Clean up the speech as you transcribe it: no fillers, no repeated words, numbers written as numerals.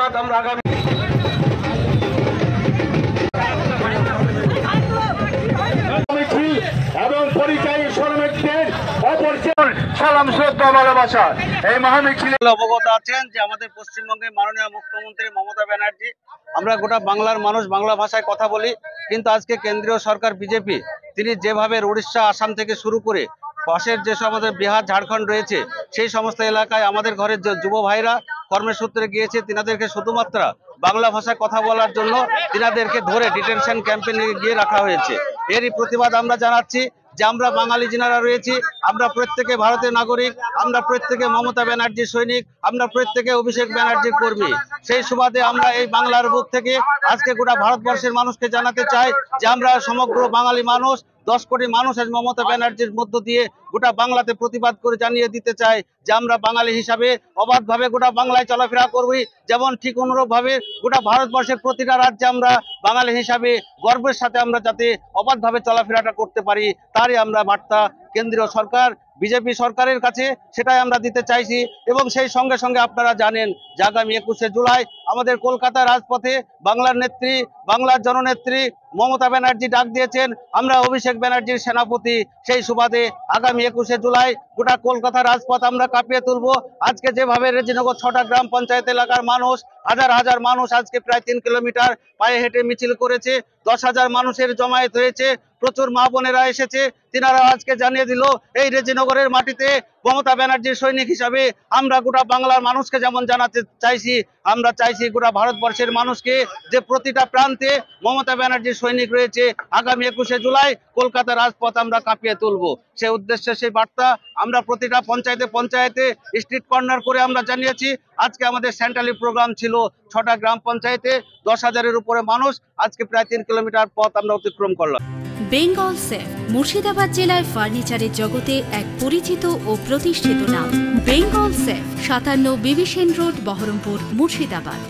প্রতিবাদ আমরা আগামী এবং পরিচয়ী শ্রমিকদের অপরিচয় সালাম শ্রদ্ধা ভালোবাসা এই মহামিছিলে অবগত আছেন যে আমাদের পশ্চিমবঙ্গের মাননীয় মুখ্যমন্ত্রী মমতা ব্যানার্জি, আমরা গোটা বাংলার মানুষ বাংলা ভাষায় কথা বলি, কিন্তু আজকে কেন্দ্রীয় সরকার বিজেপি তিনি যেভাবে উড়িষ্যা আসাম থেকে শুরু করে পাশের যে আমাদের বিহার ঝাড়খণ্ড রয়েছে সেই সমস্ত এলাকায় আমাদের ঘরের যে যুব ভাইরা কর্মসূত্রে গিয়েছে, তিনাদেরকে শুধুমাত্র বাংলা ভাষায় কথা বলার জন্য তিনাদেরকে ধরে ডিটেনশন ক্যাম্পে নিয়ে গিয়ে রাখা হয়েছে। এরই প্রতিবাদ আমরা জানাচ্ছি যে আমরা বাঙালি যিনারা রয়েছি, আমরা প্রত্যেকে ভারতের নাগরিক, আমরা প্রত্যেকে মমতা ব্যানার্জির সৈনিক, আমরা প্রত্যেকে অভিষেক ব্যানার্জির কর্মী। সেই সুবাদে আমরা এই বাংলার বুক থেকে আজকে গোটা ভারতবর্ষের মানুষকে জানাতে চাই যে আমরা সমগ্র বাঙালি মানুষ 10 কোটি মানুষ আজ মমতা ব্যানার্জির মধ্য দিয়ে গোটা বাংলাতে প্রতিবাদ করে জানিয়ে দিতে চাই যে আমরা বাঙালি হিসাবে অবাধভাবে গোটা বাংলায় চলাফেরা করবি, যেমন ঠিক অনুরূপভাবে গোটা ভারতবর্ষের প্রতিটা রাজ্যে আমরা বাঙালি হিসাবে গর্বের সাথে আমরা যাতে অবাধভাবে চলাফেরাটা করতে পারি, তারই আমরা বার্তা কেন্দ্রীয় সরকার বিজেপি সরকারের কাছে সেটাই আমরা দিতে চাইছি। এবং সেই সঙ্গে সঙ্গে আপনারা জানেন যে আগামী 21শে জুলাই আমাদের কলকাতা রাজপথে বাংলার নেত্রী, বাংলার জননেত্রী মমতা ব্যানার্জি ডাক দিয়েছেন, আমরা অভিষেক ব্যানার্জির সেনাপতি। সেই সুবাদে আগামী 21শে জুলাই গোটা কলকাতা রাজপথ আমরা কাঁপিয়ে তুলব। আজকে যেভাবে রেজিনগর 6টা গ্রাম পঞ্চায়েত এলাকার মানুষ, হাজার হাজার মানুষ আজকে প্রায় 3 কিলোমিটার পায়ে হেঁটে মিছিল করেছে, 10,000 মানুষের জমায়েত হয়েছে, প্রচুর মা বোনেরা এসেছে, তিনারা আজকে জানিয়ে দিল এই রেজিনগরের মাটিতে মমতা ব্যানার্জির সৈনিক হিসাবে আমরা গোটা বাংলার মানুষকে যেমন জানাতে চাইছি, আমরা চাইছি গোটা ভারতবর্ষের মানুষকে যে প্রতিটা প্রান্তে মমতা ব্যানার্জির সৈনিক রয়েছে। আগামী 21শে জুলাই কলকাতা রাজপথ আমরা কাঁপিয়ে তুলব। সেই উদ্দেশ্যে সেই বার্তা আমরা প্রতিটা পঞ্চায়েতে পঞ্চায়েতে স্ট্রিট কর্নার করে আমরা জানিয়েছি। আজকে আমাদের সেন্ট্রালি প্রোগ্রাম ছিল 6টা গ্রাম পঞ্চায়েতে 10,000-এর উপরে মানুষ, আজকে প্রায় 3 কিলোমিটার পথ আমরা অতিক্রম করলাম। বেঙ্গল সেফ মুর্শিদাবাদ জেলায় ফার্নিচারের জগতে এক পরিচিত ও প্রতিষ্ঠিত নাম। Bengal safe 57 বিবিসেন road, Baharampur, Murshidabad.